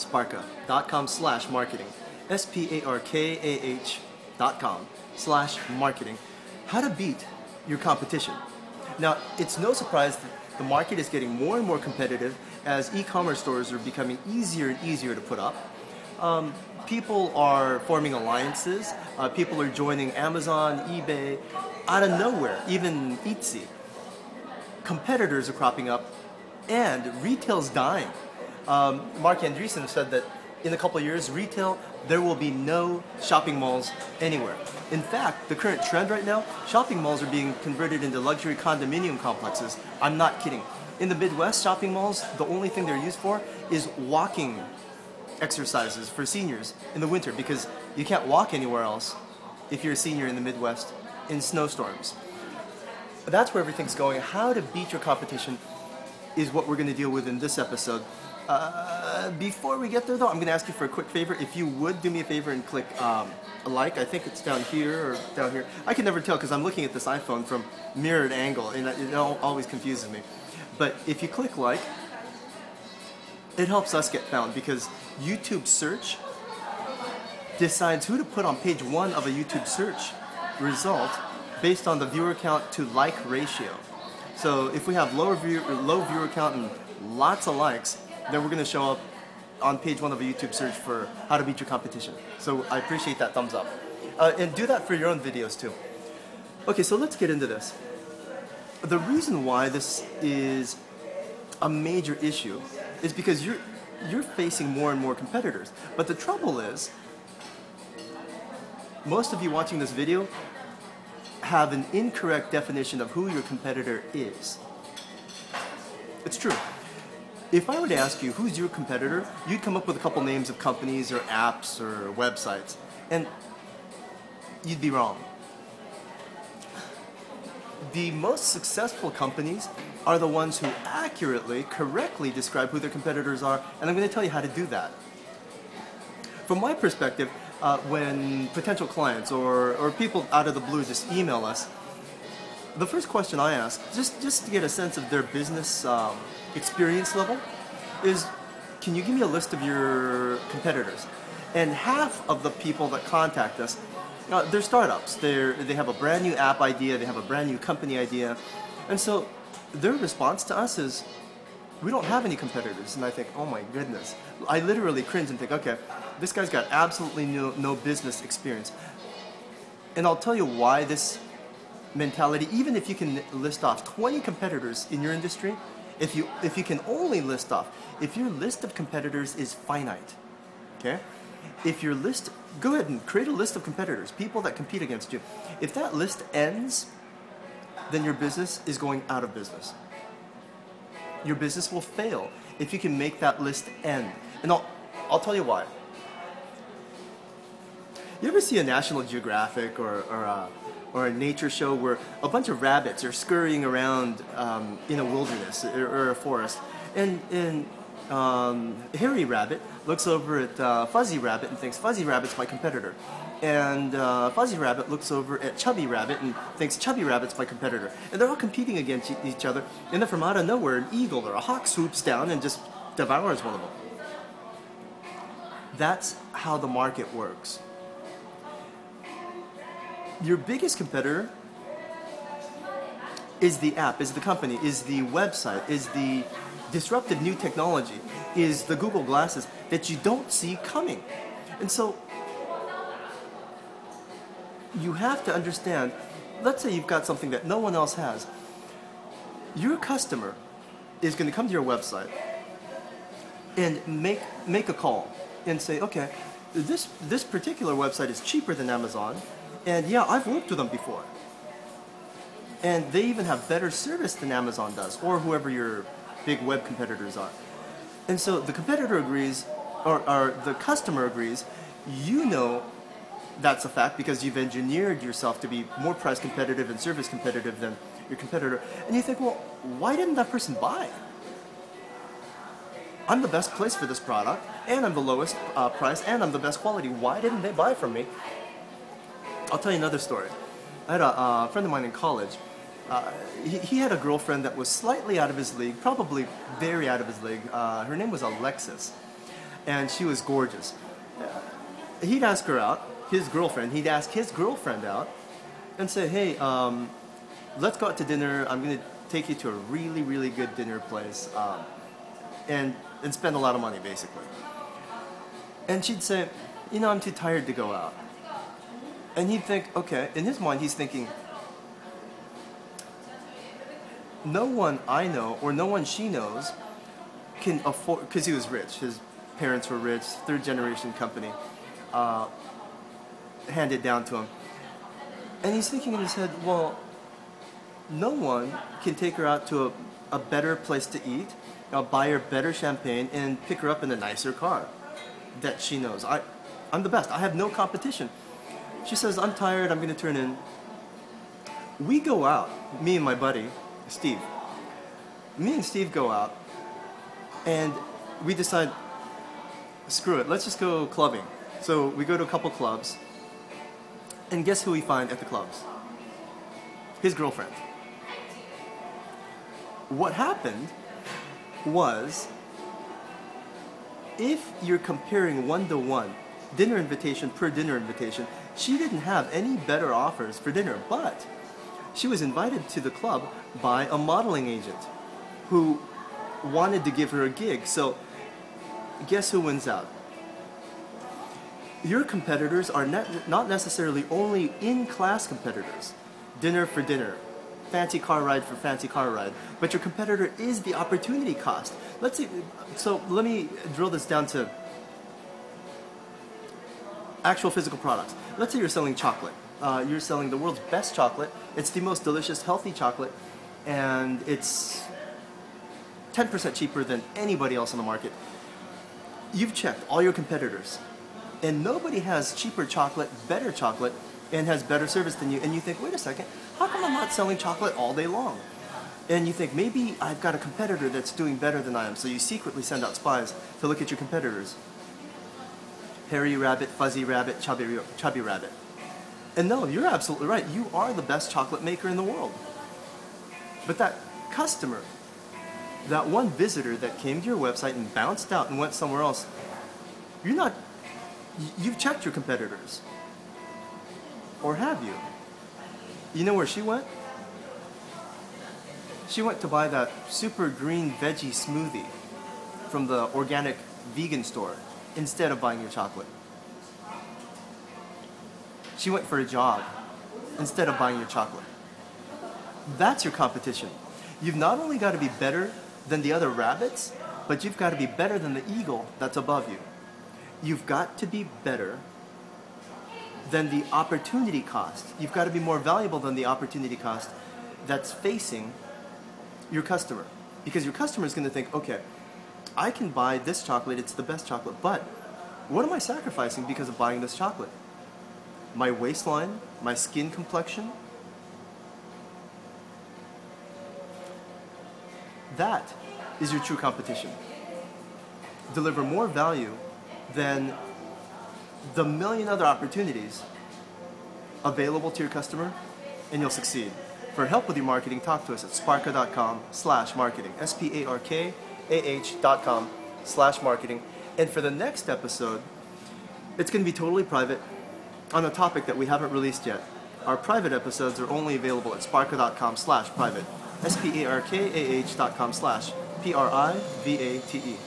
sparkah.com/marketing. sparkah.com/marketing. How to beat your competition. Now, it's no surprise that the market is getting more and more competitive as e-commerce stores are becoming easier and easier to put up. People are forming alliances. People are joining Amazon, eBay, out of nowhere, even Etsy. Competitors are cropping up, and retail's dying. Mark Andreessen said that in a couple of years, retail, there will be no shopping malls anywhere. In fact, the current trend right now, shopping malls are being converted into luxury condominium complexes. I'm not kidding. In the Midwest, shopping malls, the only thing they're used for is walking exercises for seniors in the winter, because you can't walk anywhere else if you're a senior in the Midwest in snowstorms. That's where everything's going. How to beat your competition is what we're going to deal with in this episode. Before we get there, though, I'm going to ask you for a quick favor. If you would do me a favor and click a like. I think it's down here or down here. I can never tell because I'm looking at this iPhone from mirrored angle, and it always confuses me. But if you click like, it helps us get found, because YouTube search decides who to put on page 1 of a YouTube search result based on the viewer count to like ratio. So if we have low viewer count and lots of likes, then we're going to show up on page 1 of a YouTube search for how to beat your competition. So I appreciate that thumbs up. And do that for your own videos too. Okay, so let's get into this. The reason why this is a major issue is because you're facing more and more competitors. But the trouble is, most of you watching this video have an incorrect definition of who your competitor is. It's true. If I were to ask you who's your competitor, you'd come up with a couple names of companies or apps or websites, and you'd be wrong. The most successful companies are the ones who accurately, correctly describe who their competitors are, and I'm going to tell you how to do that. From my perspective, when potential clients or people out of the blue just email us, the first question I ask, just to get a sense of their business experience level, is, can you give me a list of your competitors? And half of the people that contact us, they're startups. They have a brand new app idea, they have a brand new company idea, and so their response to us is, we don't have any competitors. And I think, oh my goodness. I literally cringe and think, okay, this guy's got absolutely no business experience. And I'll tell you why this mentality, even if you can list off 20 competitors in your industry, if you can only list off, if your list of competitors is finite, okay? If your list, go ahead and create a list of competitors, people that compete against you. If that list ends, then your business is going out of business. Your business will fail if you can make that list end. And I'll tell you why. You ever see a National Geographic or a nature show where a bunch of rabbits are scurrying around in a wilderness or a forest, and Hairy Rabbit looks over at Fuzzy Rabbit and thinks Fuzzy Rabbit's my competitor, and Fuzzy Rabbit looks over at Chubby Rabbit and thinks Chubby Rabbit's my competitor, and they're all competing against each other, and then from out of nowhere an eagle or a hawk swoops down and just devours one of them. That's how the market works. Your biggest competitor is the app, is the company, is the website, is the disruptive new technology, is the Google Glasses that you don't see coming. And so you have to understand, let's say you've got something that no one else has. Your customer is going to come to your website and make a call and say, okay, this particular website is cheaper than Amazon, and yeah, I've worked with them before. And they even have better service than Amazon does, or whoever your big web competitors are. And so the competitor agrees, or the customer agrees, you know that's a fact because you've engineered yourself to be more price competitive and service competitive than your competitor. And you think, well, why didn't that person buy? I'm the best place for this product, and I'm the lowest price, and I'm the best quality. Why didn't they buy from me? I'll tell you another story. I had a friend of mine in college. He had a girlfriend that was slightly out of his league, probably very out of his league. Her name was Alexis. and she was gorgeous. He'd ask her out, he'd ask his girlfriend out, and say, hey, let's go out to dinner. I'm going to take you to a really, really good dinner place, and spend a lot of money, basically. And she'd say, you know, I'm too tired to go out. And he'd think, okay, in his mind, he's thinking, no one I know or no one she knows can afford, because he was rich. His parents were rich, third generation company, handed down to him. And he's thinking in his head, well, no one can take her out to a better place to eat, buy her better champagne, and pick her up in a nicer car that she knows. I'm the best. I have no competition. She says, I'm tired, I'm going to turn in. We go out, me and my buddy, Steve. Me and Steve go out, and we decide, screw it, let's just go clubbing. So we go to a couple clubs, and guess who we find at the clubs? His girlfriend. What happened was, if you're comparing one-to-one, dinner invitation per dinner invitation, she didn't have any better offers for dinner, but she was invited to the club by a modeling agent who wanted to give her a gig. So guess who wins out? Your competitors are not necessarily only in-class competitors, dinner for dinner, fancy car ride for fancy car ride, but your competitor is the opportunity cost. Let's see, so let me drill this down to actual physical products. Let's say you're selling chocolate. You're selling the world's best chocolate. It's the most delicious, healthy chocolate, and it's 10% cheaper than anybody else on the market. You've checked all your competitors, and nobody has cheaper chocolate, better chocolate, and has better service than you, and you think, wait a second, how come I'm not selling chocolate all day long? And you think, maybe I've got a competitor that's doing better than I am, so you secretly send out spies to look at your competitors. Hairy rabbit, fuzzy rabbit, chubby rabbit. And no, you're absolutely right. You are the best chocolate maker in the world. But that customer, that one visitor that came to your website and bounced out and went somewhere else, you've checked your competitors. Or have you? You know where she went? She went to buy that super green veggie smoothie from the organic vegan store instead of buying your chocolate. She went for a jog instead of buying your chocolate. That's your competition. You've not only got to be better than the other rabbits, but you've got to be better than the eagle that's above you. You've got to be better than the opportunity cost. You've got to be more valuable than the opportunity cost that's facing your customer. Because your customer is going to think, okay, I can buy this chocolate, it's the best chocolate, but what am I sacrificing because of buying this chocolate? My waistline, my skin complexion? That is your true competition. Deliver more value than the million other opportunities available to your customer, and you'll succeed. For help with your marketing, talk to us at sparkah.com/marketing, sparkah.com/marketing. And for the next episode, it's going to be totally private on a topic that we haven't released yet. Our private episodes are only available at sparkah.com/private, sparkah.com/private.